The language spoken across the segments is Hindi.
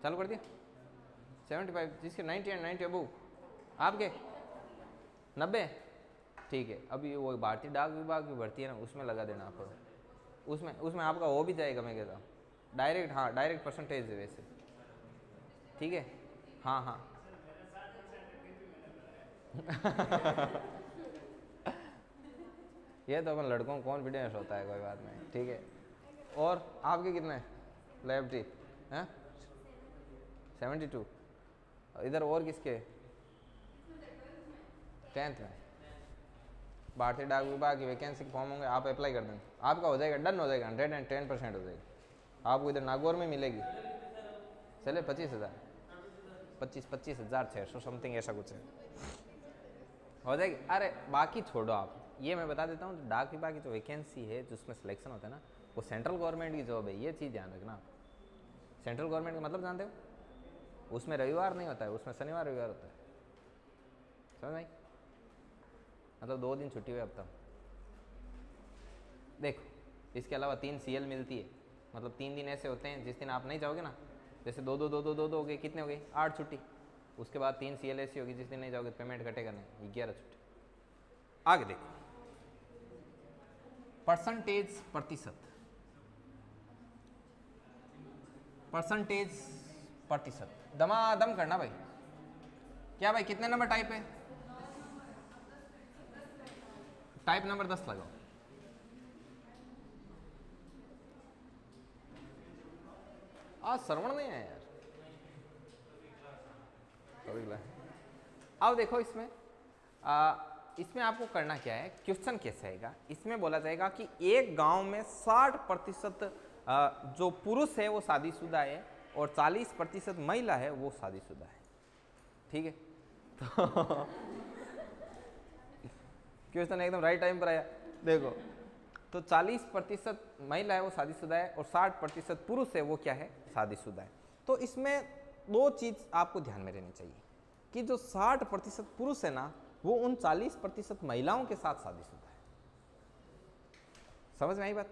चालू कर दिया 75, जिसके 90 एंड 90 अबू, आपके 90, ठीक है। अभी वो भारतीय डाक विभाग की भर्ती है ना, उसमें लगा देना आप, उसमें आपका हो भी जाएगा, मैं कहता हूँ डायरेक्ट, हाँ डायरेक्ट परसेंटेज है वैसे, ठीक है। हाँ हाँ ये तो अपन लड़कों को कॉन्फिडेंस होता है, कोई बात नहीं, ठीक है। और आपके कितने लेफ्टी हैं? 72। इधर और किसके 10th में? भारतीय डाक विभाग की वैकेंसी फॉर्म होंगे, आप अप्लाई कर देंगे, आपका हो जाएगा, डन हो जाएगा, 110% हो जाएगी आपको। इधर नागौर में मिलेगी, चले 25,000, 25,600 समथिंग ऐसा कुछ है, हो जाएगी। अरे बाकी छोड़ो आप, ये मैं बता देता हूँ, डाक विभाग की जो वैकेंसी है जिसमें सिलेक्शन होता है ना, वो सेंट्रल गवर्नमेंट की जॉब है, ये चीज़ ध्यान रखना। सेंट्रल गवर्नमेंट का मतलब जानते हो? उसमें रविवार नहीं होता है, उसमें शनिवार रविवार होता है, समझ आई? मतलब 2 दिन छुट्टी हुई हफ्ता। देखो इसके अलावा 3 CL मिलती है, मतलब 3 दिन ऐसे होते हैं जिस दिन आप नहीं जाओगे ना, जैसे 2 हो गए, कितने हो गई 8 छुट्टी। उसके बाद 3 CL ऐसी होगी जिस दिन नहीं जाओगे पेमेंट कटेगा नहीं, 11 छुट्टी। आगे देखो, परसेंटेज प्रतिशत दमादम करना भाई। क्या भाई कितने नंबर टाइप है? टाइप नंबर 10 लगाओ। आज श्रवण नहीं आया यार, अब देखो इसमें इसमें आपको करना क्या है, क्वेश्चन कैसे आएगा, इसमें बोला जाएगा कि एक गांव में 60% जो पुरुष है वो शादीशुदा है और 40% महिला है वो शादीशुदा है, ठीक है। तो क्वेश्चन एकदम राइट टाइम पर आया। देखो तो 40% महिला है वो शादीशुदा है और 60% पुरुष है वो क्या है, शादीशुदा है। तो इसमें 2 चीज आपको ध्यान में रहनी चाहिए कि जो 60% पुरुष है ना, वो उन 40% महिलाओं के साथ शादीशुदा है। समझ में आई बात?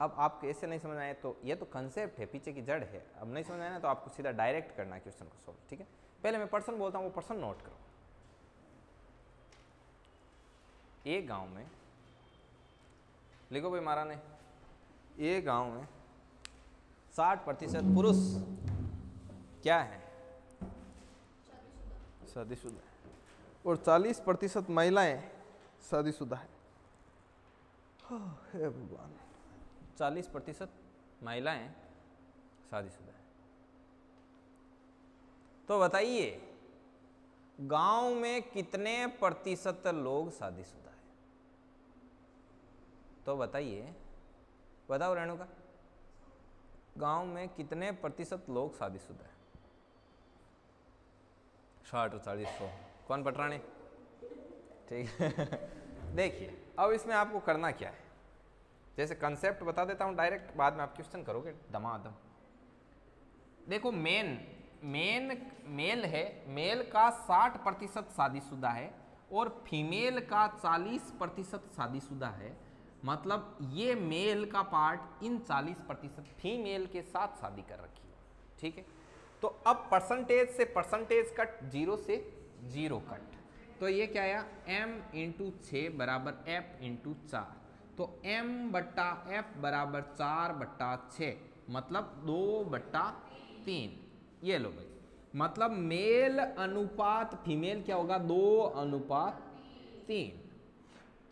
अब आपको ऐसे नहीं समझ आए तो ये तो कंसेप्ट है, पीछे की जड़ है, अब नहीं समझ आया ना तो आपको सीधा डायरेक्ट करना है क्वेश्चन को सॉल्व, ठीक है। पहले मैं पर्सन बोलता हूँ, वो पर्सन नोट करो। एक गांव में, लिखो भाई महाराज ने, एक गांव में 60% पुरुष क्या है, शादीशुदा है, और 40% महिलाएं शादीशुदा है। हे भगवान, 40% महिलाएं शादीशुदा है। तो बताइए गांव में कितने प्रतिशत लोग शादीशुदा है? तो बताइए, बताओ रेणुका, गांव में कितने प्रतिशत लोग शादीशुदा है? 60 और 40 100, कौन पटराने, ठीक है। देखिए अब इसमें आपको करना क्या है, जैसे कंसेप्ट बता देता हूं डायरेक्ट, बाद में आप क्वेश्चन करोगे दमादम। देखो मेल है, मेल का 60% शादीशुदा है और फीमेल का 40% शादीशुदा है, मतलब ये मेल का पार्ट इन 40% फीमेल के साथ शादी कर रखी है, ठीक है। तो अब परसेंटेज से परसेंटेज कट, 0 से 0 कट, तो ये क्या आया, m × 6 बराबर f × 4, तो m/f बराबर 4/6, मतलब 2/3। ये लो भाई, मतलब मेल अनुपात फीमेल क्या होगा, 2/3।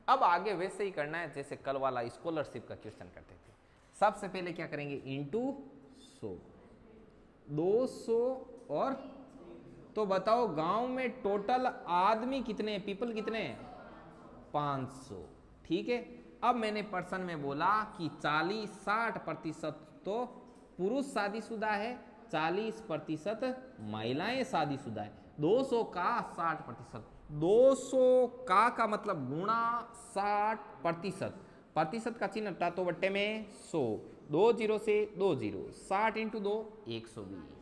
अब आगे वैसे ही करना है जैसे कल वाला स्कॉलरशिप का क्वेश्चन करते थे। सबसे पहले क्या करेंगे, इंटू 100, 200 और, तो बताओ गांव में टोटल आदमी कितने, पीपल कितने हैं, 500, ठीक है। अब मैंने पर्सन में बोला कि 60% तो पुरुष शादीशुदा है, 40% महिलाएं शादीशुदा है। 200 का 60%, 200 का मतलब गुणा 60%, प्रतिशत का चिन्ह हटा तो बट्टे में 100, 2 0 से 2 0, 60 × 2 120।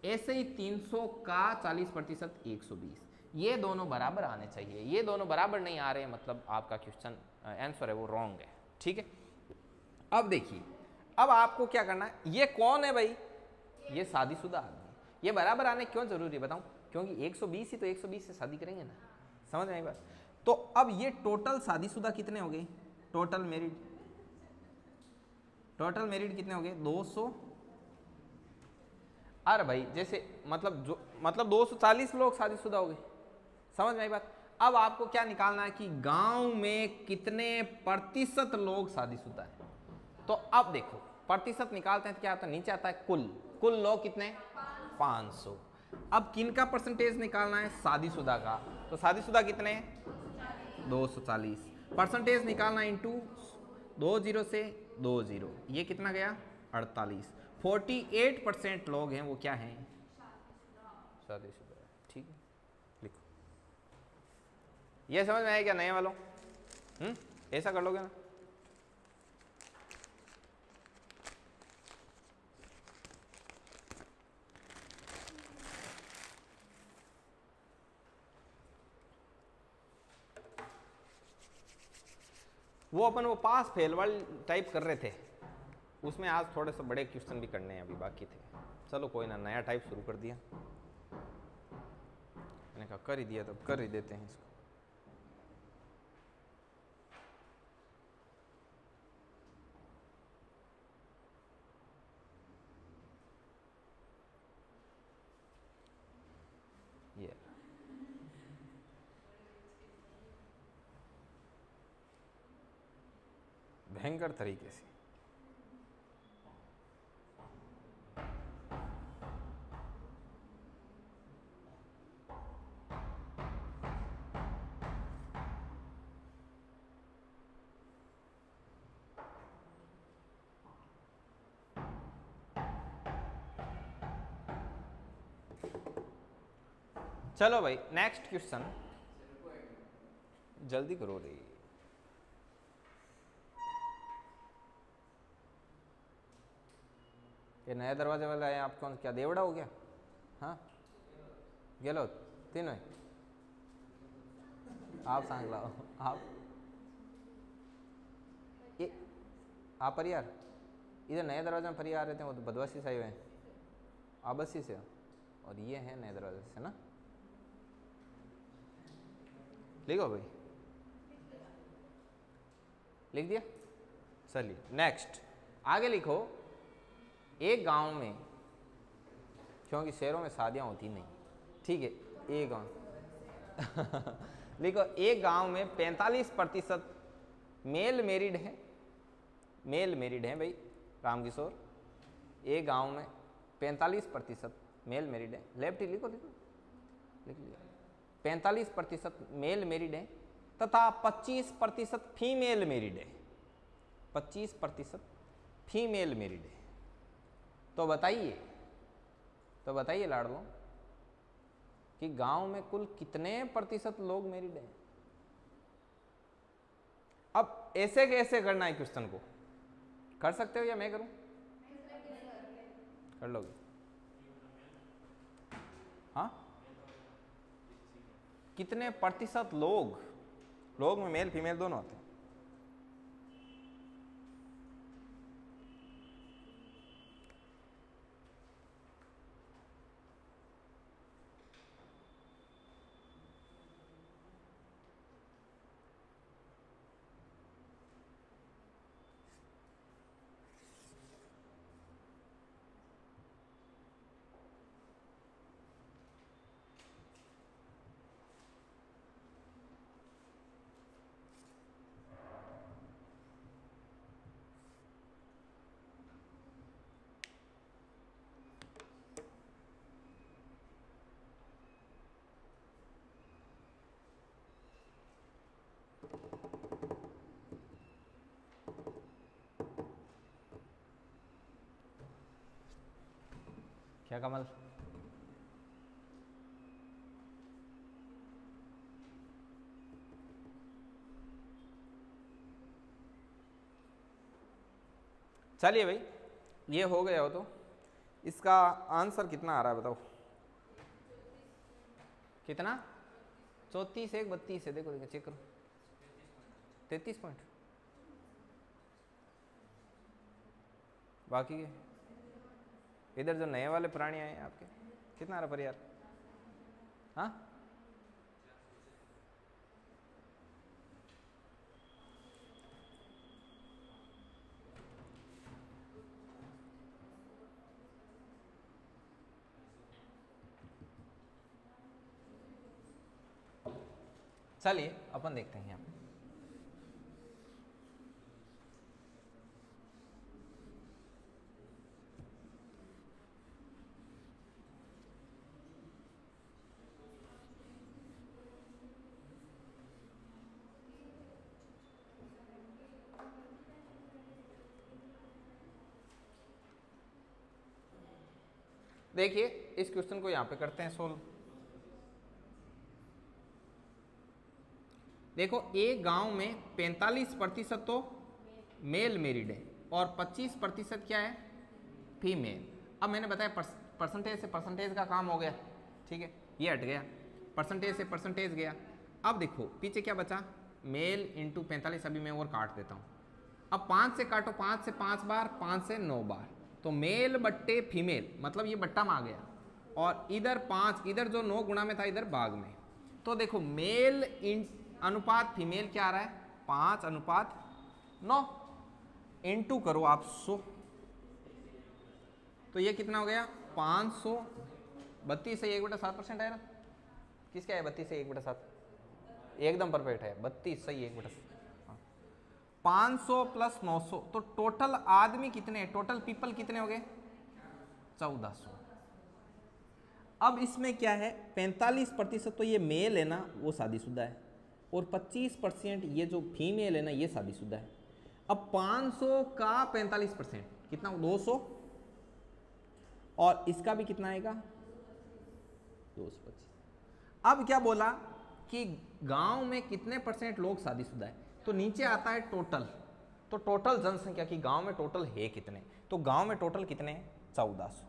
ऐसे ही 300 का 40% 120। ये दोनों बराबर आने चाहिए, ये दोनों बराबर नहीं आ रहे मतलब आपका क्वेश्चन आंसर है वो रॉन्ग है, ठीक है। अब देखिए, अब आपको क्या करना है, ये कौन है भाई, ये शादीशुदा आदमी। ये बराबर आने क्यों जरूरी है बताऊं? क्योंकि 120 ही तो 120 से शादी करेंगे ना, समझ में आई बात? तो अब ये टोटल शादीशुदा कितने हो गए? टोटल मैरिड कितने हो गए? 200। अरे भाई जैसे मतलब 240 लोग शादीशुदा हो गए, समझ में आई बात? अब आपको क्या निकालना है कि गांव में कितने प्रतिशत लोग शादीशुदा है। तो अब देखो प्रतिशत निकालते हैं तो क्या आता है? नीचे आता है कुल लोग कितने? 500। अब किन का परसेंटेज निकालना है? शादीशुदा का। तो शादीशुदा कितने? 240। परसेंटेज निकालना इंटू 20 से 20, ये कितना गया? 48। 48% लोग हैं वो क्या हैं? शादीशुदा। ठीक है, लिखो। ये समझ में आया क्या नए वालों? ऐसा कर लोगे ना? वो अपन वो पास फेल वाली टाइप कर रहे थे, उसमें आज थोड़े से बड़े क्वेश्चन भी करने हैं, अभी बाकी थे। चलो कोई ना, नया टाइप शुरू कर दिया, मैंने कहा कर ही दिया तो कर ही देते हैं इसको। ये भयंकर तरीके से चलो भाई नेक्स्ट क्वेश्चन, जल्दी करो रे। ये नया दरवाजे वाला है, आप कौन क्या देवड़ा हो गया? हाँ गेलो तीनों आप सांग लाओ। आप ये आप परियार इधर नए दरवाजे में परियार रहते हैं, वो तो बदवासी से आए हुए हैं, आबसी से, और ये है नए दरवाजे से ना। लिखो भाई, लिख दिया? चलिए नेक्स्ट आगे लिखो। एक गांव में, क्योंकि शहरों में शादियां होती नहीं, ठीक है, एक गांव लिखो एक गांव में 45% मेल मैरिड है, मेल मैरिड है भाई रामकिशोर। एक गांव में 45% मेल मैरिड है, लेफ्ट ही लिखो, लिख लिया। 45% मेल मैरिड है तथा 25% फीमेल मैरिड है, 25% फीमेल मैरिड है। तो बताइए लाडलो कि गांव में कुल कितने प्रतिशत लोग मैरिड हैं? अब ऐसे कैसे करना है क्वेश्चन को? कर सकते हो या मैं करूं? कर लोगे? हाँ, कितने प्रतिशत लोग में मेल फीमेल दोनों आते हैं। क्या कमल? चलिए भाई, ये हो गया हो तो इसका आंसर कितना आ रहा है बताओ? कितना? 34 1 32 है, देखो चेक करो। 33 पॉइंट, बाकी के इधर जो नए वाले प्राणी आए हैं आपके, कितना आ रहा पर यार? हाँ, चलिए अपन देखते हैं यहाँ पे। देखिए इस क्वेश्चन को यहाँ पे करते हैं सोल्व। देखो एक गांव में 45% तो मेल मैरिड है और 25% क्या है? फीमेल। अब मैंने बताया परसेंटेज से परसेंटेज का काम हो गया, ठीक है, ये हट गया, परसेंटेज से परसेंटेज गया। अब देखो पीछे क्या बचा? मेल इंटू 45। अभी मैं और काट देता हूँ। अब 5 से काटो, 5 से 5 बार, 5 से 9 बार, तो मेल बट्टे फीमेल, मतलब ये बट्टा में आ गया। और इधर 5, इधर जो 9 गुणा में था इधर भाग में। तो देखो मेल अनुपात फीमेल क्या आ रहा है? 5:9। इंटू करो आप 100, तो ये कितना हो गया? 500। 32 से 1/7% है ना? किसका है 32 से 1/7? एकदम परफेक्ट है, 32 सही 1/7। 500 प्लस 900, तो टोटल आदमी कितने, टोटल पीपल कितने हो गए? 1400। अब इसमें क्या है? 45% तो ये मेल है ना, वो शादीशुदा है, और 25% ये जो फीमेल है ना, ये शादीशुदा है। अब 500 का 45% कितना? 200। और इसका भी कितना आएगा? 225। अब क्या बोला कि गांव में कितने % लोग शादीशुदा है, तो नीचे आता है टोटल। तो टोटल जनसंख्या की गांव में टोटल है कितने, तो गांव में टोटल कितने हैं? 1400।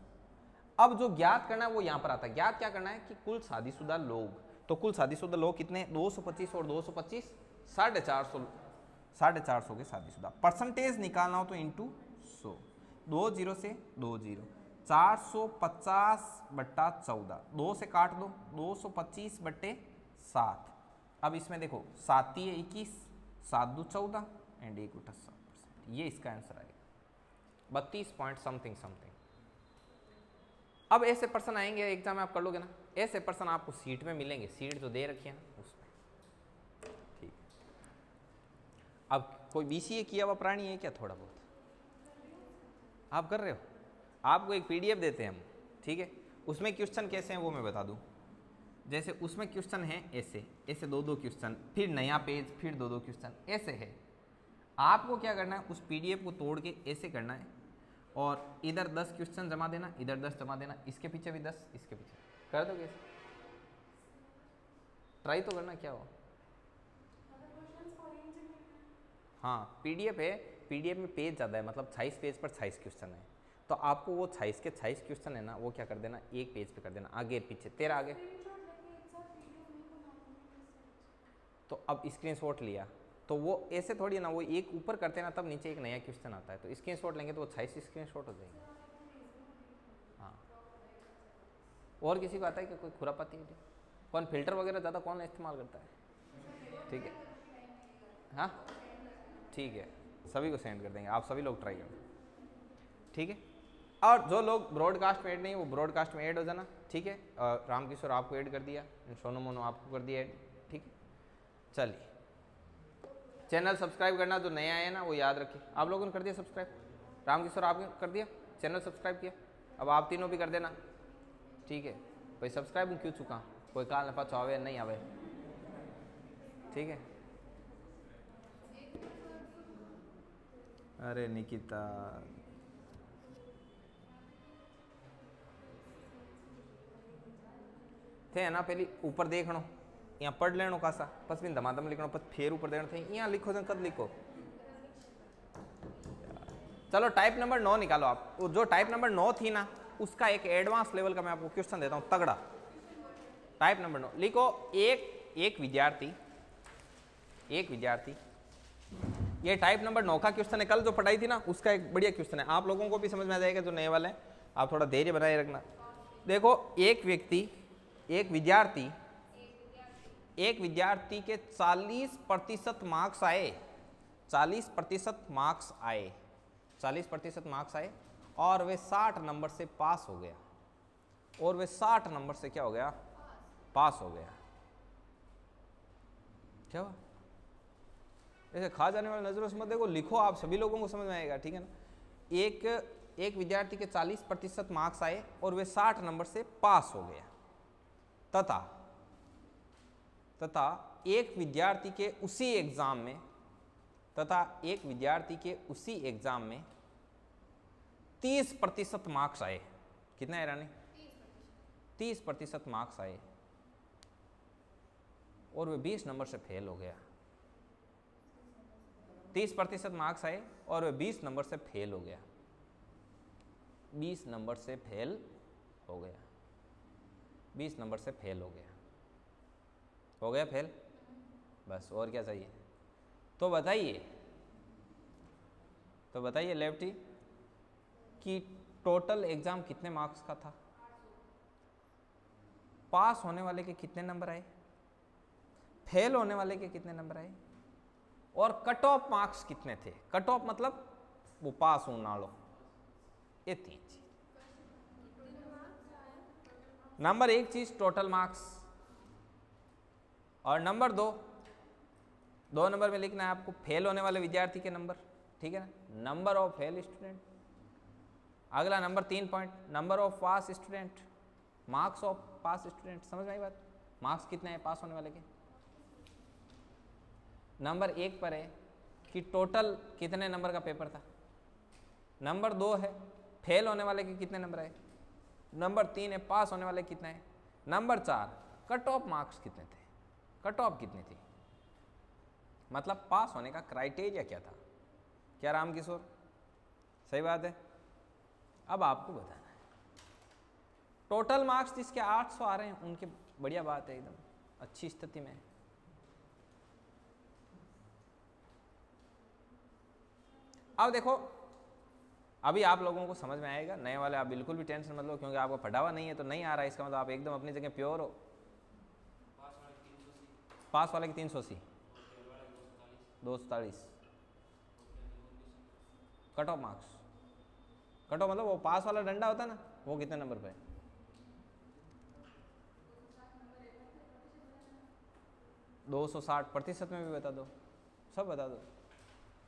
अब जो ज्ञात करना है वो यहां पर आता है। ज्ञात क्या करना है कि कुल शादीशुदा लोग, तो कुल शादीशुदा लोग कितने? 225 और 225 450, 450 के शादीशुदा। परसेंटेज निकालना हो तो इंटू 100, 2 0 से 2 0, 450/14, 2 से काट दो, 225/7। अब इसमें देखो 7 है 21, 7 2 14 एंड 1/7%। ये इसका आंसर आएगा 32 पॉइंट समथिंग समथिंग। अब ऐसे पर्सन आएंगे एग्जाम में, आप कर लोगे ना? ऐसे पर्सन आपको सीट में मिलेंगे, सीट जो दे रखी है ना उसमें, ठीक। अब कोई BCA किया हुआ प्राणी है क्या? थोड़ा बहुत आप कर रहे हो? आपको एक PDF देते हैं हम, ठीक है, उसमें क्वेश्चन कैसे हैं वो मैं बता दूं। जैसे उसमें क्वेश्चन है ऐसे ऐसे 2-2 क्वेश्चन, फिर नया पेज, फिर 2-2 क्वेश्चन, ऐसे है। आपको क्या करना है? उस PDF को तोड़ के ऐसे करना है, और इधर 10 क्वेश्चन जमा देना, इधर 10 जमा देना, इसके पीछे भी 10, इसके पीछे कर दोगे ऐसे? ट्राई तो करना, क्या हो। हाँ PDF है, PDF में पेज ज़्यादा है, मतलब 26 पेज पर 26 क्वेश्चन है। तो आपको वो 26 के 26 क्वेश्चन है ना, वो क्या कर देना, एक पेज पे कर देना, आगे पीछे तेरा आगे। तो अब स्क्रीनशॉट लिया तो वो ऐसे थोड़ी है ना, वो एक ऊपर करते ना तब नीचे एक नया क्वेश्चन आता है, तो स्क्रीनशॉट लेंगे तो वो 26 स्क्रीनशॉट हो जाएंगे। हाँ, और किसी को आता है कि कोई खुरापाती है? कौन फिल्टर वगैरह ज़्यादा कौन इस्तेमाल करता है? ठीक है, हाँ ठीक है, सभी को सेंड कर देंगे, आप सभी लोग ट्राई करें, ठीक है। और जो लोग ब्रॉडकास्ट में ऐड नहीं, वो ब्रॉडकास्ट में ऐड हो जाना, ठीक है। रामकिशोर आपको ऐड कर दिया, सोनू मोनू आपको कर दिया ऐड, ठीक है। चलिए, चैनल सब्सक्राइब करना, जो नया है ना वो याद रखिए। आप लोगों ने कर दिया सब्सक्राइब? रामकिशोर आपने कर दिया, चैनल सब्सक्राइब किया? अब आप तीनों भी कर देना, ठीक है। भाई सब्सक्राइब क्यों चुका, कोई काल पाछो आवे नहीं आवे, ठीक है। अरे निकिता, थे ना पहली ऊपर देखनो, यहाँ पढ़ लेनो कासा, बस भी धमाधम लिखनो, बस फिर ऊपर देना थे, यहाँ लिखो जन कद लिखो। चलो टाइप नंबर 9 निकालो आप। जो टाइप नंबर 9 थी ना, उसका एक एडवांस लेवल का मैं आपको क्वेश्चन देता हूँ, तगड़ा। टाइप नंबर 9 लिखो। एक विद्यार्थी, ये टाइप नंबर 9 का क्वेश्चन है। कल जो पढ़ाई थी ना उसका एक बढ़िया क्वेश्चन है, आप लोगों को भी समझ में आ जाएगा जो नए वाले हैं। आप थोड़ा धैर्य बनाए रखना। देखो एक विद्यार्थी के 40% मार्क्स आए, 40% मार्क्स आए, 40% मार्क्स आए और वे 60 नंबर से पास हो गया, और वे 60 नंबर से क्या हो गया, पास हो गया। क्या हुआ? ऐसे खा जाने वाले नजरों से मत देखो, लिखो, आप सभी लोगों को समझ में आएगा, ठीक है ना। एक विद्यार्थी के 40% मार्क्स आए और वे 60 नंबर से पास हो गया, तथा एक विद्यार्थी के उसी एग्जाम में 30% मार्क्स आए। कितना है रानी? 30% मार्क्स आए और वे 20 नंबर से फेल हो गया। 30% मार्क्स आए और वे 20 नंबर से फेल हो गया, 20 नंबर से फेल हो गया, 20 नंबर से फेल हो गया, हो गया फेल, बस और क्या चाहिए? तो बताइए लेफ्टी कि टोटल एग्जाम कितने मार्क्स का था? पास होने वाले के कितने नंबर आए, फेल होने वाले के कितने नंबर आए, और कट ऑफ मार्क्स कितने थे? कट ऑफ मतलब वो पास हो ना लो, ये 3 चीज। नंबर 1 चीज टोटल मार्क्स, और नंबर 2 नंबर में लिखना है आपको फेल होने वाले विद्यार्थी के नंबर, ठीक है ना, नंबर ऑफ फेल स्टूडेंट। अगला number 3 point, number of pass student, marks of pass student. समझ में आई बात? मार्क्स कितने हैं पास होने वाले के? नंबर 1 पर है कि टोटल कितने नंबर का पेपर था। नंबर 2 है फेल होने वाले के कितने नंबर आए। नंबर 3 है पास होने वाले कितने हैं। नंबर 4 कट ऑफ मार्क्स कितने थे, कट ऑफ कितनी थी, मतलब पास होने का क्राइटेरिया क्या था। क्या राम किशोर? सही बात है। अब आपको बताना है, टोटल मार्क्स जिसके 800 आ रहे हैं उनके बढ़िया बात है, एकदम अच्छी स्थिति में। अब देखो, अभी आप लोगों को समझ में आएगा, नए वाले आप बिल्कुल भी टेंशन मत लो, क्योंकि आपको पढ़ा हुआ नहीं है तो नहीं आ रहा है, इसका मतलब आप एकदम अपनी जगह प्योर हो। पास वाले की 380, 240 cut off marks. Cut off मतलब वो पास वाला डंडा होता है ना, वो कितने नंबर पे? 260% में भी बता दो, सब बता दो।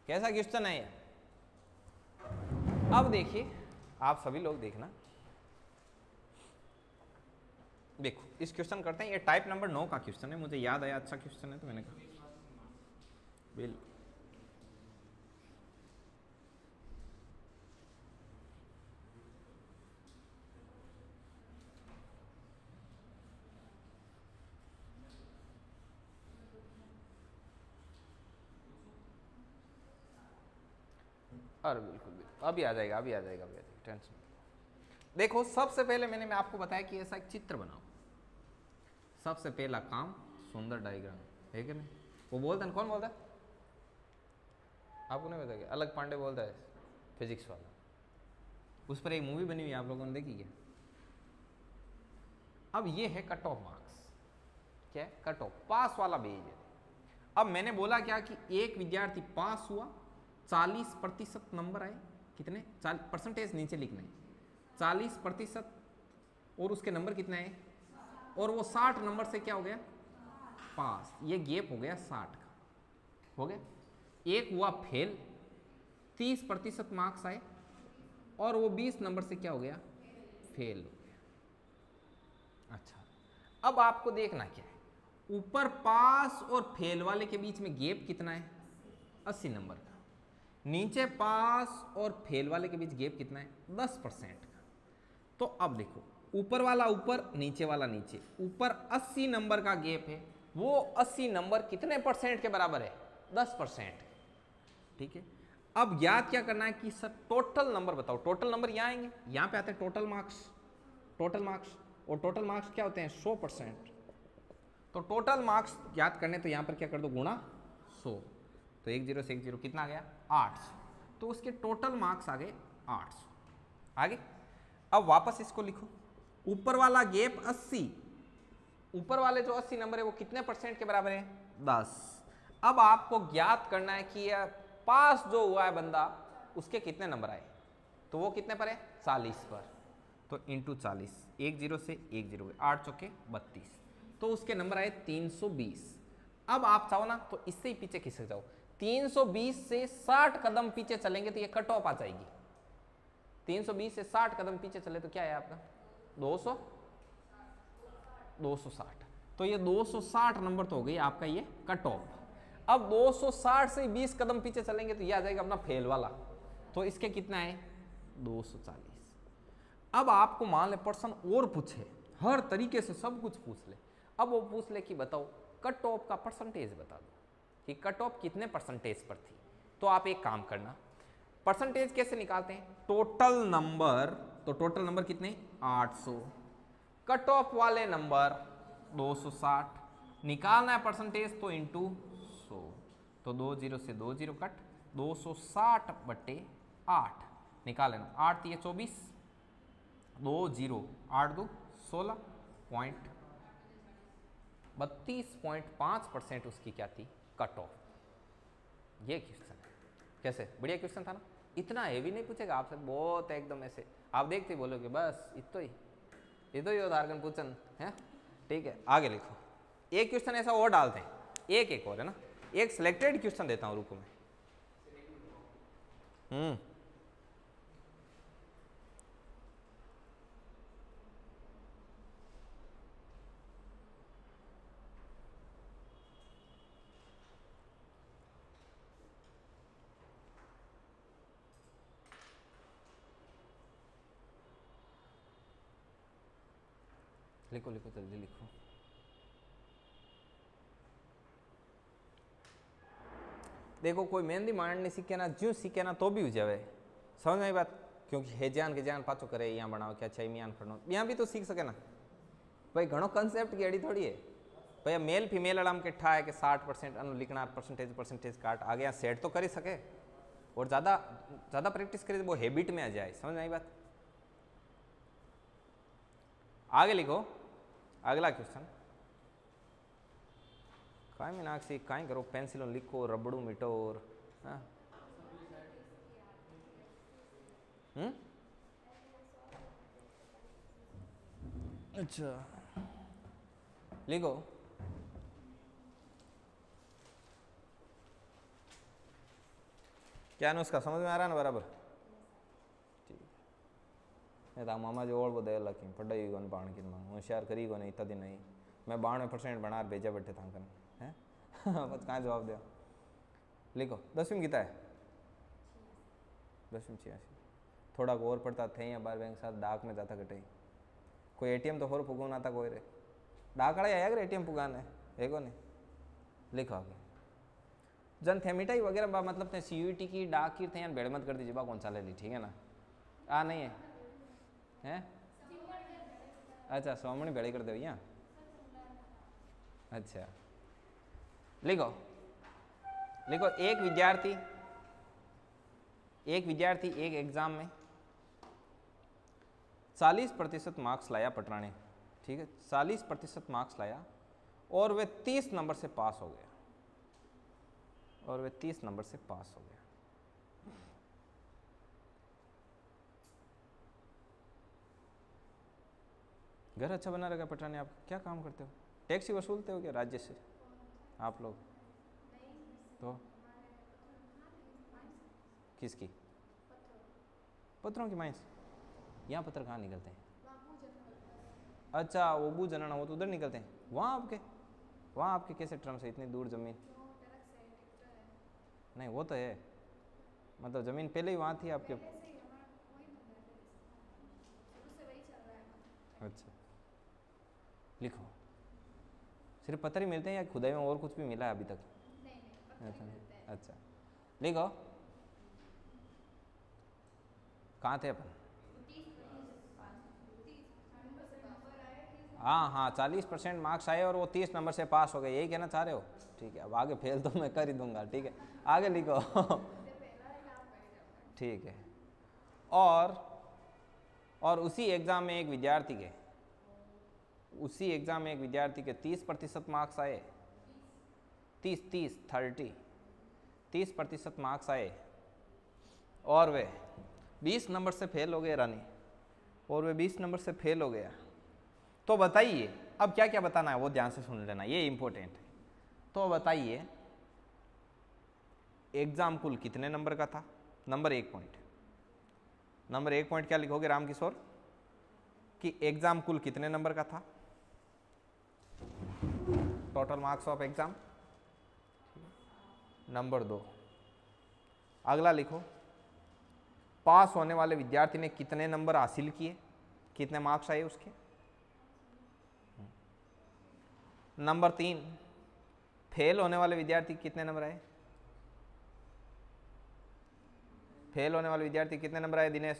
कैसा क्वेश्चन है ये? अब देखिए, आप सभी लोग देखना, देखो इस क्वेश्चन करते हैं। ये टाइप नंबर 9 का क्वेश्चन है, मुझे याद आया अच्छा क्वेश्चन है तो मैंने कहा बिल। अरे बिल्कुल बिल्कुल, अभी आ जाएगा, अभी आ जाएगा, अभी आ जाएगा, टेंशन। देखो सबसे पहले मैंने आपको बताया कि ऐसा एक चित्र बनाओ। सबसे पहला काम सुंदर डायग्राम है कि नहीं? वो बोलता है, कौन बोलता है? आपको नहीं पता क्या? अलग पांडे बोलता है, फिजिक्स वाला। उस पर एक मूवी बनी हुई है, आप लोगों ने देखी क्या? अब ये है कट ऑफ मार्क्स। क्या है? कट ऑफ, पास वाला बेज है। अब मैंने बोला क्या कि एक विद्यार्थी पास हुआ, 40% नंबर आए। कितने? परसेंटेज नीचे लिखना है, 40%, और उसके नंबर कितने आए, और वो 60 नंबर से क्या हो गया, पास। ये गैप हो गया 60 का, हो गया। एक हुआ फेल, 30% मार्क्स आए और वो 20 नंबर से क्या हो गया, फेल हो गया। अच्छा, अब आपको देखना क्या है, ऊपर पास और फेल वाले के बीच में गैप कितना है, 80 नंबर का। नीचे पास और फेल वाले के बीच गैप कितना है, 10% का। तो अब देखो, ऊपर वाला ऊपर, नीचे वाला नीचे। ऊपर 80 नंबर का गैप है, वो 80 नंबर कितने परसेंट के बराबर है, 10%। ठीक है। अब याद क्या करना है कि सर टोटल नंबर बताओ। टोटल नंबर यहाँ आएंगे, यहाँ पे आते हैं टोटल मार्क्स। टोटल मार्क्स, और टोटल मार्क्स क्या होते हैं, 100%। तो टोटल मार्क्स याद करने तो यहाँ पर क्या कर दो, गुणा 100। तो 1 0 से 1 0 कितना आ गया, 800। तो उसके टोटल मार्क्स आ गए 800। आगे अब वापस इसको लिखो, ऊपर वाला गैप 80, ऊपर वाले जो 80 नंबर है वो कितने परसेंट के बराबर है? 10। अब आपको ज्ञात करना है कि यह पास जो हुआ है बंदा उसके कितने नंबर आए, तो वो कितने पर है? 40 पर। तो इंटू 40, 1 0 से 1 0 8 चौके 32, तो उसके नंबर आए 320। अब आप चाहो ना तो इससे ही पीछे खिसक जाओ, 320 से 60 कदम पीछे चलेंगे तो ये कट ऑफ आ जाएगी। 320 से 60 कदम पीछे चले तो क्या है आपका? 260। तो ये 260 नंबर तो हो गई आपका ये कट ऑफ। अब 260 से 20 कदम पीछे चलेंगे तो ये आ जाएगा अपना फेल वाला, तो इसके कितना है? 240। अब आपको मान ले पर्सन और पूछे, हर तरीके से सब कुछ पूछ ले, अब वो पूछ ले कि बताओ कट ऑफ का परसेंटेज बता दो कि कट ऑफ कितने परसेंटेज पर थी। तो आप एक काम करना, परसेंटेज कैसे निकालते हैं? टोटल नंबर, तो टोटल नंबर कितने? 800, कट ऑफ वाले नंबर 260, निकालना है परसेंटेज तो इंटू 100, तो 2 0 से 2 0 कट, 260 बटे 8 निकाल लेना, 8 ये 24, 2 0 8 2 16.32.5% उसकी क्या थी? Cut off. ये क्वेश्चन है, कैसे बढ़िया क्वेश्चन था ना, इतना हेवी नहीं पूछेगा आपसे, बहुत एकदम ऐसे आप देखते बोलोगे बस इतो ही उदाहरण पूछन है। ठीक है, आगे लिखो, एक क्वेश्चन ऐसा और डालते हैं, एक और है ना, एक सिलेक्टेड क्वेश्चन देता हूं, रुको मैं। लिखो लिखो जल्दी लिखो। देखो कोई मेहंदी मांडनी सीखे ना, ज्यों सीखे ना तो भी हो जावे, समझ में आई बात? क्योंकि हेजान के जान पाछो करे यहाँ बनाओ क्या चाहिए मियान खड़ो, यहाँ भी तो सीख सके ना भाई, घणो कंसेप्ट की अड़ी थोड़ी है भाई। मेल फीमेल अड़ाम के ठा है कि 60% अनु लिखना, परसेंटेज काट आगे यहाँ सेट तो कर ही सके, और ज़्यादा प्रैक्टिस करे तो वो हैबिट में आ जाए, समझ में आई बात? आगे लिखो, अगला क्वेश्चन। काई मीनाक्षी काई करो, पेंसिलों लिखो, रबड़ू मिटो और अच्छा लिखो, क्या नुस्खा समझ में आ रहा है ना बराबर? ठीक है, तो मामा जो और बोले लकी पढ़ाई को बाण की होशियार करी को नहीं तदी नहीं, मैं 92% बना भेजा बैठे था कन है बस कहाँ जवाब दिया। लिखो 10वीं गीता है, 10वीं 86, थोड़ा और पढ़ता थे या 12वीं के साथ डाक में जाता कटे, कोई एटीएम तो और पुगो ना था कोई रे, डाक वाला आया अगर एटीएम पुगाने है को नहीं। लिखो आगे, जन थे मिठाई वगैरह मतलब थे सीयूटी की डाक की थे बेड़ मत कर दीजिए बा कौन चाले ली, ठीक है ना? आ नहीं है हैं? अच्छा सोमणी भेड़ी कर दो यहाँ, अच्छा लिखो लिखो, एक विद्यार्थी एक एग्जाम में 40% मार्क्स लाया पटराने, ठीक है, 40% मार्क्स लाया और वे 30 नंबर से पास हो गया, घर अच्छा बना रहेगा पटराने। आप क्या काम करते हो? टैक्सी वसूलते हो क्या राज्य से आप लोग? तो किसकी? पत्थरों की माइंस। यहाँ पत्थर कहाँ निकलते हैं? अच्छा वो बू जनाना, वो तो उधर निकलते हैं। वहाँ आपके कैसे टर्म्स है? इतनी दूर जमीन नहीं, वो तो है, मतलब जमीन पहले ही वहाँ थी आपके? अच्छा लिखो, सिर्फ पत्थर ही मिलते हैं या खुदाई में और कुछ भी मिला है अभी तक? नहीं, अच्छा लिखो, कहाँ थे अपन? हाँ 40% मार्क्स आए और वो 30 नंबर से पास हो गए, यही कहना चाह रहे हो? ठीक है, अब आगे फेल तो मैं कर ही दूंगा, ठीक है, आगे लिखो ठीक है, और और उसी एग्जाम में एक विद्यार्थी के 30% मार्क्स आए, 30% मार्क्स आए और वे 20 नंबर से फेल हो गए रानी, और वे 20 नंबर से फेल हो गया, तो बताइए अब क्या क्या बताना है वो ध्यान से सुन लेना, ये इंपॉर्टेंट है। तो बताइए एग्जाम कुल कितने नंबर का था? नंबर 1 पॉइंट क्या लिखोगे रामकिशोर कि एग्जाम कुल कितने नंबर का था? Total marks of exam. Number 2 अगला लिखो पास होने वाले विद्यार्थी ने कितने नंबर हासिल किए, कितने मार्क्स आए उसके। नंबर 3 फेल होने वाले विद्यार्थी कितने नंबर आए? फेल होने वाले विद्यार्थी कितने नंबर आए दिनेश?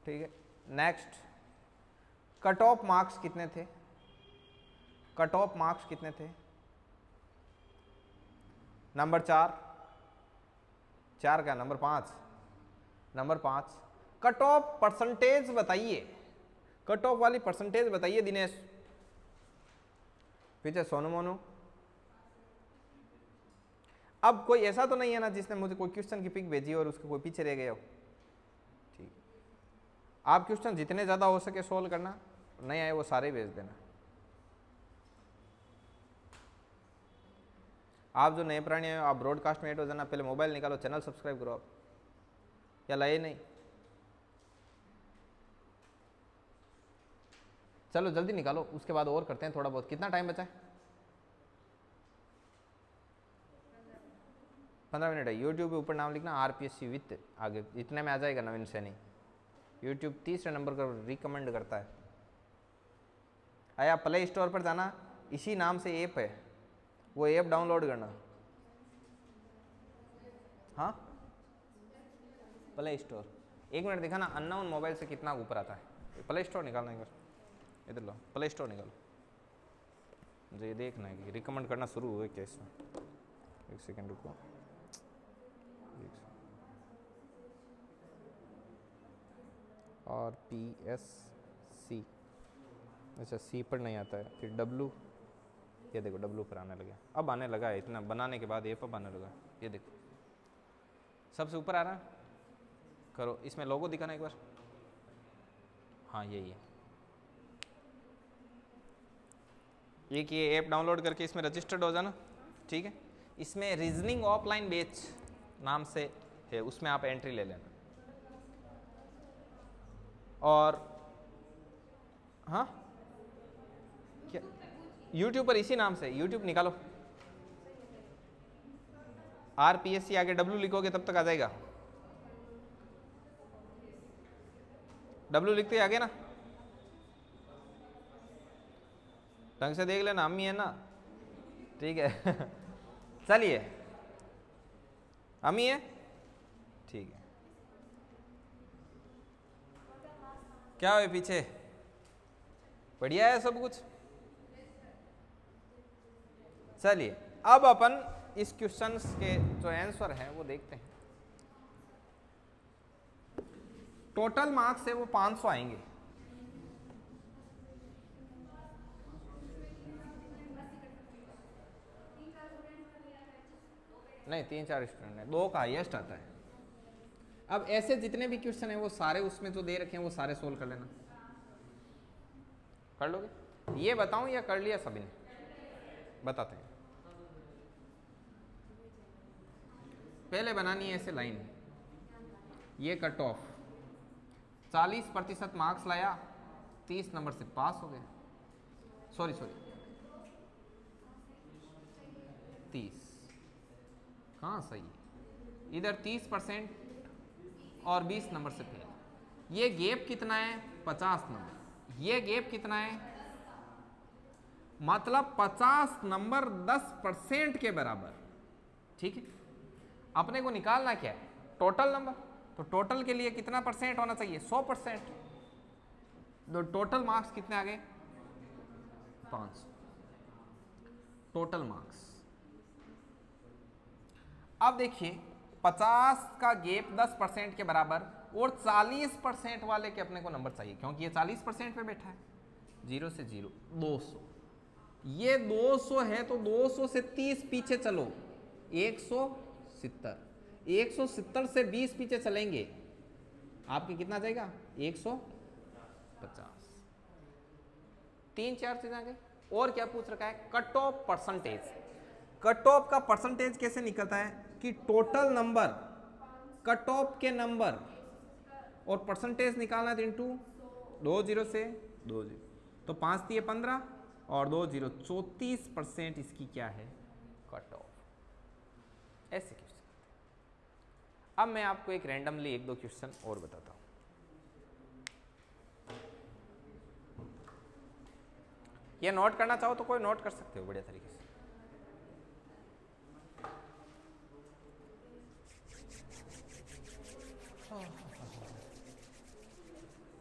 ठीक है। नेक्स्ट कट ऑफ मार्क्स कितने थे? कट ऑफ मार्क्स कितने थे? नंबर 4 का नंबर 5 कट ऑफ परसेंटेज बताइए, कट ऑफ वाली परसेंटेज बताइए दिनेश। पीछे सोनू मोनू। अब कोई ऐसा तो नहीं है ना जिसने मुझे कोई क्वेश्चन की पिक भेजी और उसके कोई पीछे रह गए हो? ठीक, आप क्वेश्चन जितने ज्यादा हो सके सोल्व करना, नहीं आए वो सारे भेज देना। आप जो नए प्राणी हैं आप ब्रॉडकास्ट में ऐड हो जाना, पहले मोबाइल निकालो, चैनल सब्सक्राइब करो आप, या लाए नहीं? चलो जल्दी निकालो, उसके बाद और करते हैं थोड़ा बहुत। कितना टाइम बचा है? 15 मिनट है। यूट्यूब के ऊपर नाम लिखना आरपीएससी विथ, आगे इतने में आ जाएगा नवीन सैनी। यूट्यूब तीसरे नंबर पर रिकमेंड करता है। आया प्ले स्टोर पर जाना, इसी नाम से ऐप है, वो ऐप डाउनलोड करना। हाँ प्ले स्टोर, 1 मिनट दिखाना अननोन मोबाइल से कितना ऊपर आता है। प्ले स्टोर निकालना एक बार, इधर लो प्ले स्टोर निकालो, मुझे ये देखना है कि रिकमेंड करना शुरू हुए क्या इसमें। 1 सेकेंड रुको, RPSC, अच्छा सी पर नहीं आता है, फिर W, ये देखो W पर आने लगा, अब आने लगा है, इतना बनाने के बाद ये पर आने लगा, ये देखो सबसे ऊपर आ रहा है। करो इसमें लोगो दिखाना एक बार, हाँ यही है। एक ये ऐप डाउनलोड करके इसमें रजिस्टर्ड हो जाना, ठीक है। इसमें रीजनिंग ऑफलाइन बैच नाम से है, उसमें आप एंट्री ले लेना। और हाँ क्या यूट्यूब पर इसी नाम से, यूट्यूब निकालो, RPSC आगे W लिखोगे तब तक आ जाएगा। W लिखते आगे ना, ढंग से देख लेना, अम्मी है ना, ठीक है। चलिए अम्मी है, ठीक है। क्या है पीछे? बढ़िया है सब कुछ। चलिए अब अपन इस क्वेश्चन के जो आंसर है वो देखते हैं। टोटल मार्क्स है वो 500 आएंगे। नहीं 3-4 स्टूडेंट है, 2 का हाईएस्ट आता है। अब ऐसे जितने भी क्वेश्चन है वो सारे उसमें जो दे रखे हैं वो सारे सोल्व कर लेना। कर लोगे? ये बताऊं या कर लिया सभी ने? बताते हैं। पहले बनानी है ऐसे लाइन, ये कट ऑफ 40% मार्क्स लाया, 30 नंबर से पास हो गया। सॉरी 30 कहाँ सही है, इधर 30% और 20 नंबर से फेल। ये गैप कितना है? 50 नंबर। ये गैप कितना है? मतलब 50 नंबर 10% के बराबर, ठीक है। अपने को निकालना क्या है? Total number. तो टोटल के लिए कितना परसेंट होना चाहिए? 100%। तो टोटल मार्क्स कितने आ गए? 500 टोटल मार्क्स। अब देखिए 50 का गैप 10% के बराबर, और 40% वाले के अपने को नंबर चाहिए, क्योंकि ये 40% पे बैठा है। 0 से 0 200, ये 200 है तो 200 से 30 पीछे चलो 170, 170 से 20 पीछे चलेंगे आपके कितना जाएगा 150। 3-4 चीजें आ गई। और क्या पूछ रखा है, cut off percentage. Cut off का परसेंटेज कैसे निकलता है कि टोटल नंबर, कट ऑफ के नंबर और परसेंटेज निकालना है इनटू 2 0 से 2 0, तो 5 दिए 15 और 2 0 34% इसकी क्या है कट ऑफ। ऐसे क्वेश्चन। अब मैं आपको एक रैंडमली 1-2 क्वेश्चन और बताता हूं। ये नोट करना चाहो तो कोई नोट कर सकते हो बढ़िया तरीके से।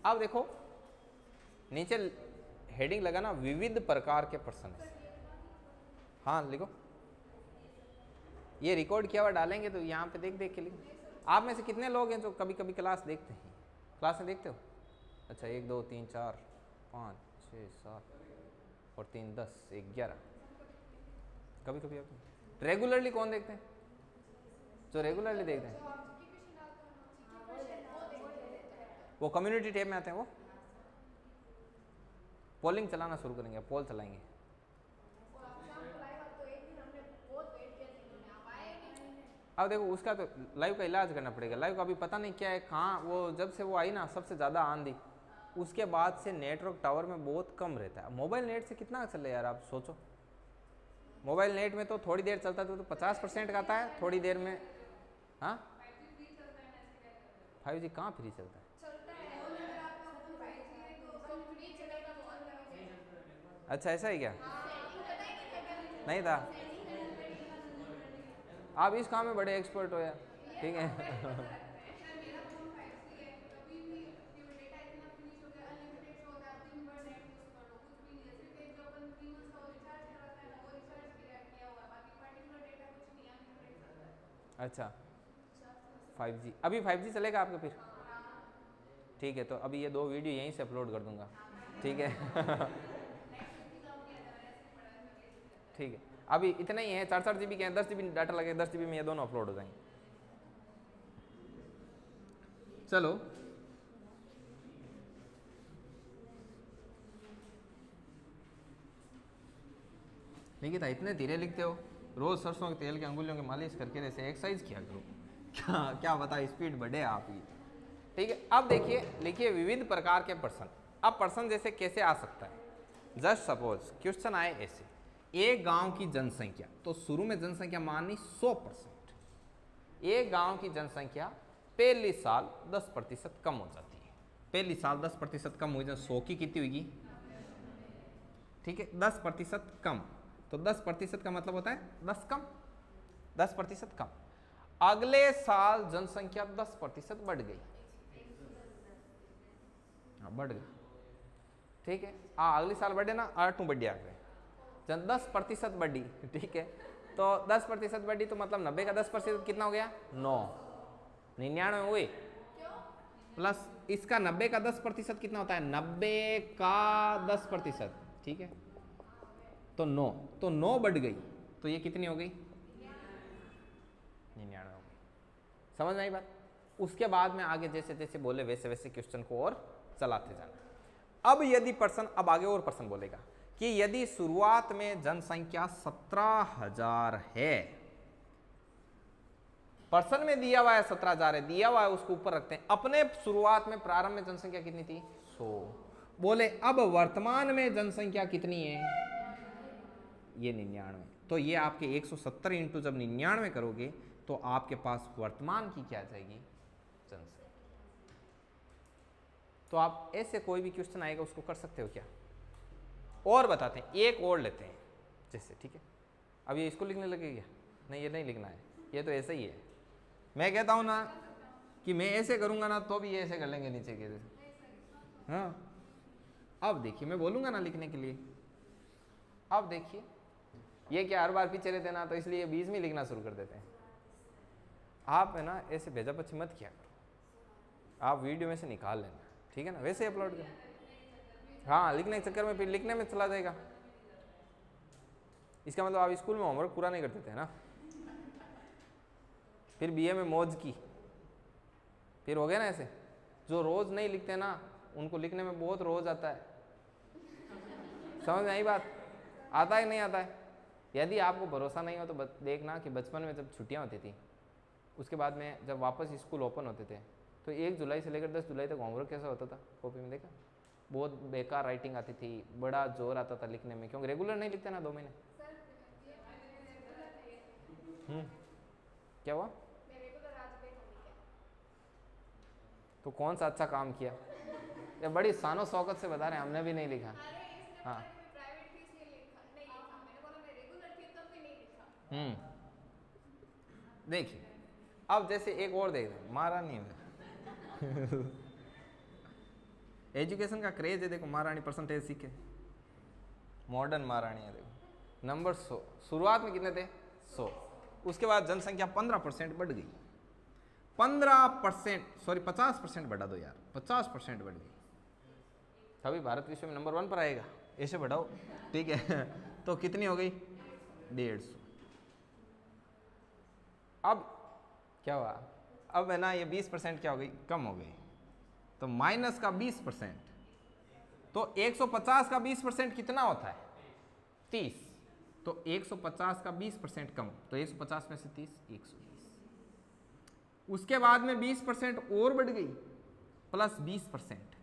अब देखो नीचे हेडिंग लगाना विविध प्रकार के प्रश्न है। हाँ लिखो, ये रिकॉर्ड किया हुआ डालेंगे तो यहाँ पे देख देख के लिखो। आप में से कितने लोग हैं जो कभी कभी क्लास देखते हैं? क्लास में देखते हो? अच्छा 1 2 3 4 5 6 7 और 3 10 11। कभी कभी आप रेगुलरली कौन देखते हैं? जो रेगुलरली देखते हैं वो कम्युनिटी टैब में आते हैं। वो पोलिंग चलाना शुरू करेंगे, पोल चलाएंगे। अब देखो उसका तो लाइव का इलाज करना पड़ेगा। लाइव का अभी पता नहीं क्या है कहाँ, वो जब से वो आई ना सबसे ज़्यादा आंधी, उसके बाद से नेटवर्क टावर में बहुत कम रहता है। मोबाइल नेट से कितना चले यार, आप सोचो। मोबाइल नेट में तो थोड़ी देर चलता था तो 50% का आता है, थोड़ी देर में। हाँ 5G कहाँ फ्री चलता है? अच्छा ऐसा ही क्या? नहीं था। आप इस काम में बड़े एक्सपर्ट हो यार, ठीक है। अच्छा 5G, अभी 5G चलेगा आपके फिर? ठीक है, तो अभी ये 2 वीडियो यहीं से अपलोड कर दूंगा, ठीक है। ठीक है, अभी इतना ही है, 4-4 GB के हैं, 10 GB डाटा लगे, 10 GB में ये दोनों अपलोड हो जाएंगे। चलो निकिता इतने धीरे लिखते हो, रोज सरसों के तेल के अंगुलियों की मालिश करके जैसे एक्सरसाइज किया करो। क्या बता, स्पीड बढ़े आपकी। ठीक है, अब देखिए लिखिए विविध प्रकार के प्रश्न। अब प्रश्न जैसे कैसे आ सकता है, जस्ट सपोज क्वेश्चन आए ऐसे, एक गांव की जनसंख्या, तो शुरू में जनसंख्या मानी 100%। एक गांव की जनसंख्या पहले साल 10% कम हो जाती है। पहली साल 10% कम हुई तो 100 की कितनी होगी? ठीक है, 10% कम, तो 10% का मतलब होता है 10 कम, 10% कम। अगले साल जनसंख्या 10% बढ़ गई, बढ़ गई, ठीक है। अगले साल बढ़े ना, 8 बढ़ गया, जब 10% बढ़ी, ठीक है, तो 10% बढ़ी तो मतलब 90 का 10% कितना हो गया? 9, 99 हुए, प्लस इसका 90 का 10% कितना होता है? 90 का 10%, ठीक है, तो 9, तो 9 बढ़ गई, तो ये कितनी हो गई? 99 हो गई। समझ में आई बात? उसके बाद में आगे जैसे जैसे बोले वैसे वैसे क्वेश्चन को और चलाते जाना। अब यदि पर्सन, अब आगे और पर्सन बोलेगा कि यदि शुरुआत में जनसंख्या 17,000 है, पर्सन में दिया हुआ है 17,000 है, दिया हुआ है उसको ऊपर रखते हैं, अपने शुरुआत में प्रारंभ में जनसंख्या कितनी थी? 100। बोले अब वर्तमान में जनसंख्या कितनी है? ये 99। तो ये आपके 170 इंटू जब 99 करोगे तो आपके पास वर्तमान की क्या आ जाएगी? जनसंख्या। तो आप ऐसे कोई भी क्वेश्चन आएगा उसको कर सकते हो क्या? और बताते हैं, एक और लेते हैं जैसे, ठीक है। अब ये इसको लिखने लगे क्या? नहीं, ये नहीं लिखना है, ये तो ऐसे ही है। मैं कहता हूं ना कि मैं ऐसे करूंगा ना तो भी ये ऐसे कर लेंगे नीचे के जैसे। हाँ, अब देखिए मैं बोलूंगा ना लिखने के लिए, अब देखिए ये क्या हर बार पीछे रहते ना, तो इसलिए बीच में लिखना शुरू कर देते हैं। आप है ना ऐसे भेजा पछी मत किया करो, आप वीडियो में से निकाल लेना, ठीक है ना, वैसे ही अपलोड कर। हाँ, लिखने के चक्कर में फिर लिखने में चला जाएगा। इसका मतलब आप स्कूल में होमवर्क पूरा नहीं करते थे ना, फिर बीए में मौज की, फिर हो गया ना ऐसे। जो रोज नहीं लिखते ना उनको लिखने में बहुत रोज आता है। समझ में आई बात? आता है नहीं आता है? यदि आपको भरोसा नहीं हो तो देखना कि बचपन में जब छुट्टियां होती थी उसके बाद में जब वापस स्कूल ओपन होते थे तो 1 जुलाई से लेकर 10 जुलाई तक होमवर्क कैसा होता था कॉपी में, देखा? बहुत बेकार राइटिंग आती थी, बड़ा जोर आता था लिखने में, क्योंकि रेगुलर नहीं लिखते ना 2 महीने। क्या हुआ? तो कौन सा अच्छा काम किया? ये बड़ी शानो शौकत से बता रहे हैं, हमने भी नहीं लिखा। हाँ, देखिए अब जैसे एक और देख रहे, महारानी है एजुकेशन का क्रेज है, देखो महारानी परसेंटेज सीखे, मॉडर्न महारानी है, देखो नंबर 100, शुरुआत में कितने थे? 100। उसके बाद जनसंख्या 15% बढ़ गई, 15%, सॉरी 50% बढ़ा दो यार, 50% बढ़ गई, तभी भारत विश्व में नंबर 1 पर आएगा, ऐसे बढ़ाओ, ठीक है तो कितनी हो गई? 150। अब क्या हुआ? अब है ना ये 20% क्या हो गई? कम हो गई, तो माइनस का 20%, तो 150 का 20% कितना होता है? 30। तो 150 का 20% कम, तो 150 में से 30, 120। उसके बाद में 20% और बढ़ गई, प्लस 20%,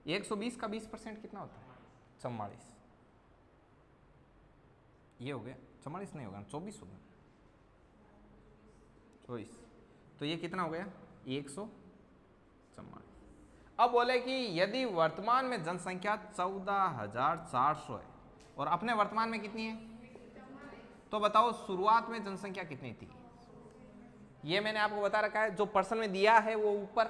120 का 20% कितना होता है? 44। ये हो गया 44, नहीं होगा 24 होगा, 24। तो ये कितना हो गया? 144। अब बोले कि यदि वर्तमान में जनसंख्या 14,400 है और अपने वर्तमान में कितनी है, तो बताओ शुरुआत में जनसंख्या कितनी थी? ये मैंने आपको बता रखा है, जो पर्सन में दिया है वो ऊपर,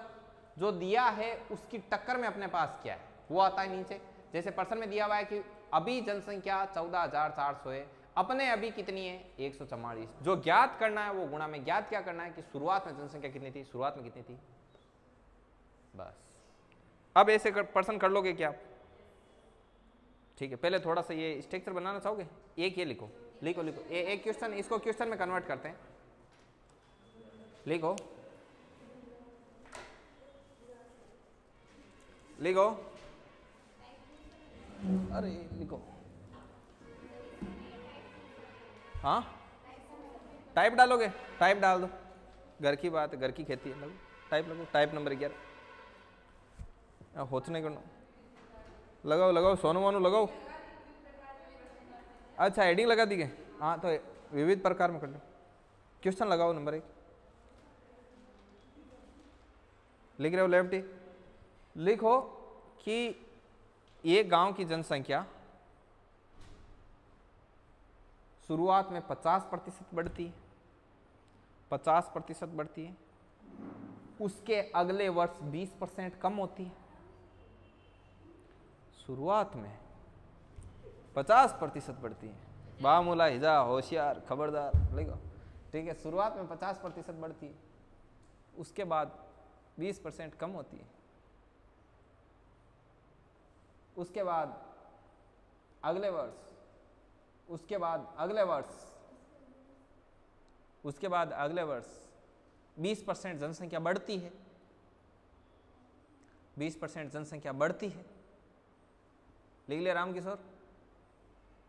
जो दिया है उसकी टक्कर में अपने पास क्या है वो आता है नीचे। जैसे पर्सन में दिया हुआ है कि अभी जनसंख्या 14,400 है, अपने अभी कितनी है? 144। जो ज्ञात करना है वो गुणा में ज्ञात क्या करना है कि शुरुआत में जनसंख्या कितनी थी, शुरुआत में कितनी थी, बस। अब ऐसे पर्सन कर लोगे क्या आप? ठीक है, पहले थोड़ा सा ये स्ट्रक्चर बनाना चाहोगे? एक ये लिखो, लिखो लिखो, एक क्वेश्चन, इसको क्वेश्चन में कन्वर्ट करते हैं, लिखो लिखो, अरे लिखो, हाँ टाइप डालोगे? टाइप डाल दो, घर की बात है, घर की खेती है, लगो टाइप, लगो टाइप नंबर 11, होचने करना, लगाओ लगाओ, सोनू मोनू लगाओ। अच्छा हेडिंग लगा दी गए, हाँ तो विविध प्रकार में कर लो, क्वेश्चन लगाओ नंबर 1, लिख रहे हो लेफ्टी? लिखो कि ये गांव की जनसंख्या शुरुआत में 50% बढ़ती है, 50% बढ़ती है, उसके अगले वर्ष 20% कम होती है। शुरुआत में 50% बढ़ती है, बामुला हिजा होशियार खबरदार, लिखो, ठीक है। शुरुआत में 50% बढ़ती है, उसके बाद 20% कम होती है, उसके बाद अगले वर्ष, उसके बाद अगले वर्ष, उसके बाद अगले वर्ष 20% जनसंख्या बढ़ती है, 20% जनसंख्या बढ़ती है। लिख लिया राम किशोर?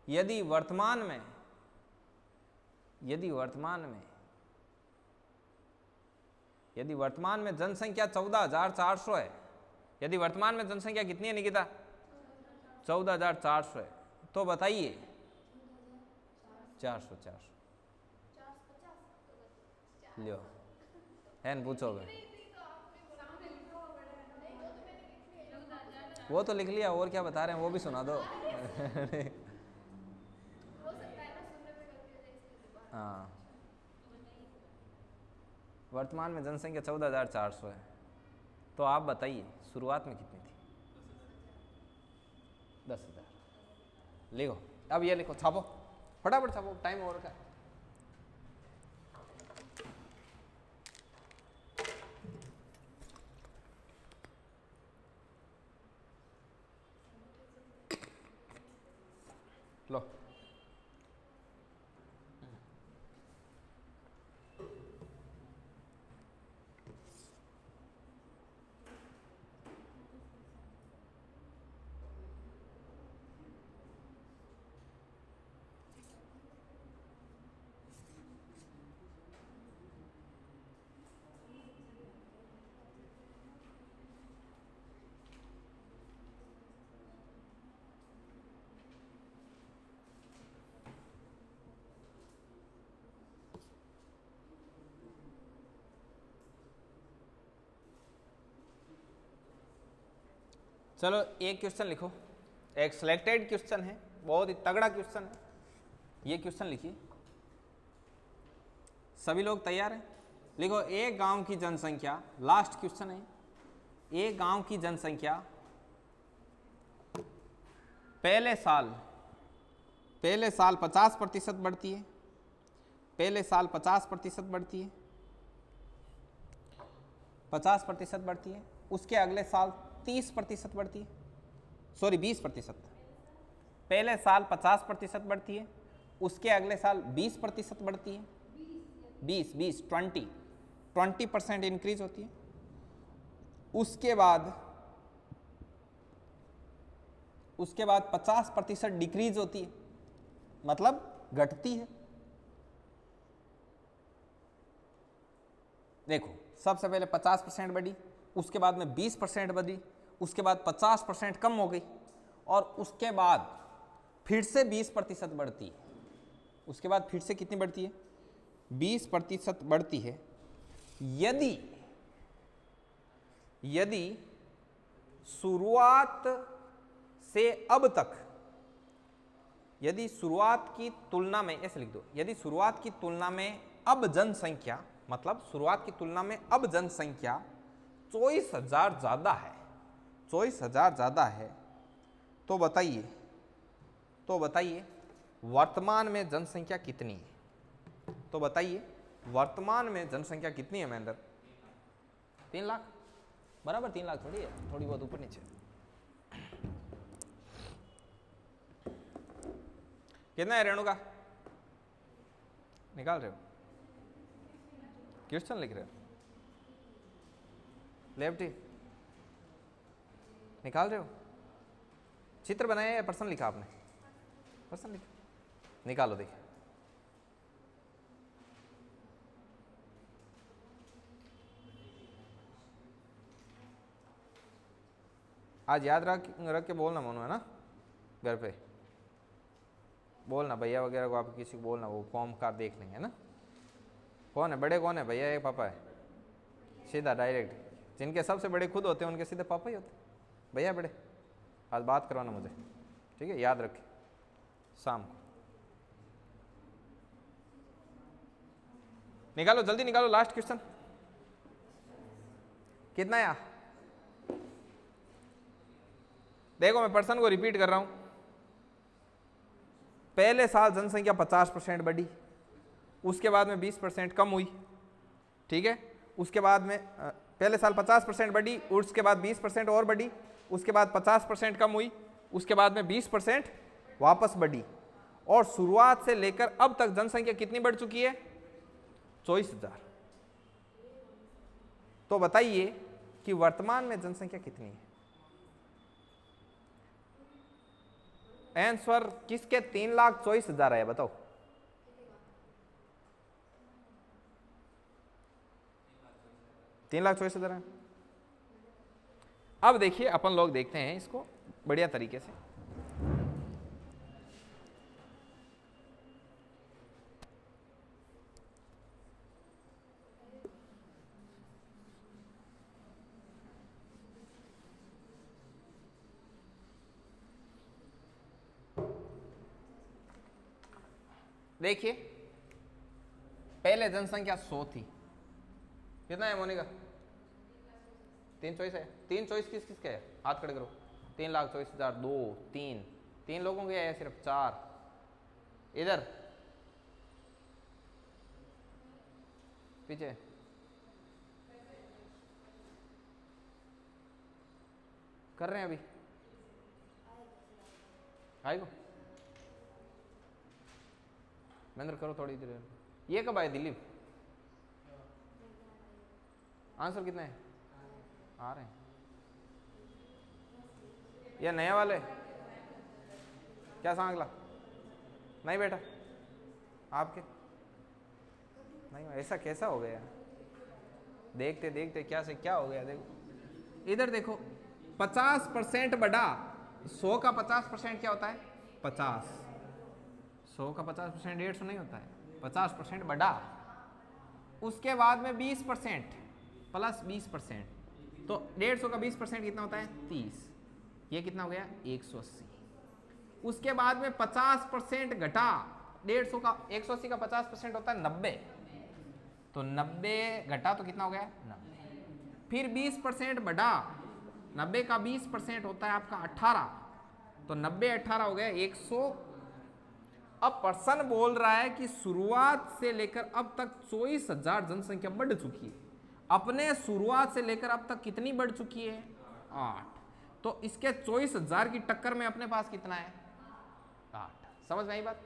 यदि वर्तमान में जनसंख्या 14,400 है, यदि वर्तमान में जनसंख्या कितनी है निकिता? 14,400 है, तो बताइए 400 लियो है न, पूछो भाई। वो तो लिख लिया, और क्या बता रहे हैं वो भी सुना दो हाँ, वर्तमान में जनसंख्या 14,400 है, तो आप बताइए शुरुआत में कितनी थी? 10,000। लिखो, अब ये लिखो, छापो फटाफट छापो, टाइम ओवर का। लो चलो एक क्वेश्चन लिखो, एक सिलेक्टेड क्वेश्चन है, बहुत ही तगड़ा क्वेश्चन है। ये क्वेश्चन लिखिए, सभी लोग तैयार हैं? लिखो, एक गांव की जनसंख्या, लास्ट क्वेश्चन है, एक गांव की जनसंख्या पहले साल 50% बढ़ती है, पहले साल 50% बढ़ती है, 50% बढ़ती है, उसके अगले साल 30% बढ़ती है, सॉरी 20%, पहले साल 50% बढ़ती है, उसके अगले साल 20% बढ़ती है, 20% इंक्रीज होती है, उसके बाद 50% डिक्रीज होती है, मतलब घटती है। देखो, सबसे पहले 50% बढ़ी, उसके बाद में 20% बढ़ी, उसके बाद 50% कम हो गई, और उसके बाद फिर से 20% बढ़ती है। उसके बाद फिर से कितनी बढ़ती है? 20% बढ़ती है। यदि शुरुआत से अब तक, यदि शुरुआत की तुलना में, ऐसे लिख दो, यदि शुरुआत की तुलना में अब जनसंख्या, मतलब शुरुआत की तुलना में अब जनसंख्या 24,000 ज्यादा है, 24,000 ज्यादा है, तो बताइए वर्तमान में जनसंख्या कितनी है? तो बताइए वर्तमान में जनसंख्या कितनी है महेंद्र? 3 लाख, बराबर 3 लाख थोड़ी है, थोड़ी बहुत ऊपर नीचे। कितना है रेणु का? निकाल रहे हो? क्वेश्चन लिख रहे हो? लेफ्टी निकाल रहे हो? चित्र बनाया या पर्सन लिखा आपने? पर्सन लिखा, निकालो देखिए। आज याद रख के बोलना मोनू, है ना? घर पे बोलना, भैया वगैरह को आप किसी को बोलना, वो फॉर्म का देख लेंगे, है ना? कौन है बड़े, कौन है भैया है पापा है? सीधा डायरेक्ट, जिनके सबसे बड़े खुद होते हैं उनके सीधे पापा ही होते। भैया बड़े, आज बात करवाना मुझे, ठीक है? याद रखें शाम को। निकालो जल्दी निकालो, लास्ट क्वेश्चन। कितना है? देखो मैं पर्सन को रिपीट कर रहा हूं, पहले साल जनसंख्या 50% बढ़ी, उसके बाद में 20% कम हुई, ठीक है? उसके बाद में पहले साल 50% बढ़ी, उसके बाद 20% और बढ़ी, उसके बाद 50% कम हुई, उसके बाद में 20% वापस बढ़ी, और शुरुआत से लेकर अब तक जनसंख्या कितनी बढ़ चुकी है? 24,000। तो बताइए कि वर्तमान में जनसंख्या कितनी है? आंसर किसके 3,24,000 है? बताओ। तीन लाख 24,000 है। अब देखिए अपन लोग देखते हैं इसको बढ़िया तरीके से। देखिए पहले जनसंख्या 100 थी, कितना है मोनिका? 324 है। 324 किस किस के है? हाथ खड़े करो। 3,24,000, 2, 3, 3 लोगों के है सिर्फ, 4 इधर पीछे। कर रहे हैं अभी, आएगो महेंद्र करो थोड़ी देर। ये कब आए दिलीप? आंसर कितने हैं? आ रहे हैं या नया वाले? क्या सांगला नहीं बेटा आपके नहीं? ऐसा कैसा हो गया? देखते देखते क्या से क्या हो गया। देखो इधर देखो, 50% बढ़ा। 100 का 50% क्या होता है? 50। 100 का 50% 150 नहीं होता है। 50% बढ़ा, उसके बाद में 20% प्लस 20%, तो 150 का 20% कितना होता है? 30। ये कितना हो गया? 180। उसके बाद में 50% घटा, 150 का 180 का 50% होता है 90, तो 90 घटा तो कितना हो गया? 90। फिर 20% बढ़ा, 90 का 20% होता है आपका 18, तो 90 18 हो गया 100। अब पर्सन बोल रहा है कि शुरुआत से लेकर अब तक 24,000 जनसंख्या बढ़ चुकी है। अपने शुरुआत से लेकर अब तक कितनी बढ़ चुकी है? 8। तो इसके 24,000 की टक्कर में अपने पास कितना है? 8। समझ में आई बात?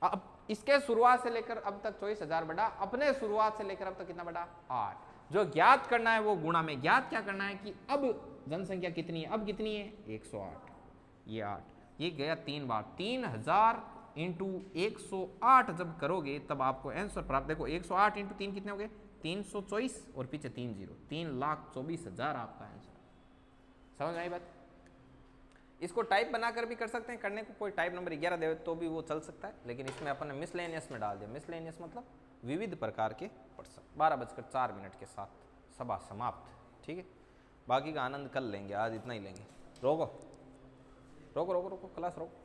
अब इसके शुरुआत से लेकर अब तक 24,000 बढ़ा, अपने शुरुआत से लेकर अब तक कितना बढ़ा? 8। जो ज्ञात करना है वो गुणा में ज्ञात क्या करना है कि अब जनसंख्या कितनी है? अब कितनी है? 108। ये 8 ये गया 3 बार। 3000 इंटू 108 जब करोगे तब आपको आंसर प्राप्त। देखो 108 इंटू 3 कितने हो गए? 324 और पीछे 3 जीरो, 3,24,000 आपका आंसर। समझ में आई बात? इसको टाइप बनाकर भी कर सकते हैं, करने को कोई टाइप नंबर 11 दे तो भी वो चल सकता है, लेकिन इसमें अपन ने मिसलेनियस में डाल दिया। मिसलेनियस मतलब विविध प्रकार के प्रश्न। 12:04 के साथ सभा समाप्त। ठीक है, बाकी का आनंद कल लेंगे, आज इतना ही लेंगे। रोको रोको रोको रोको, क्लास रोको।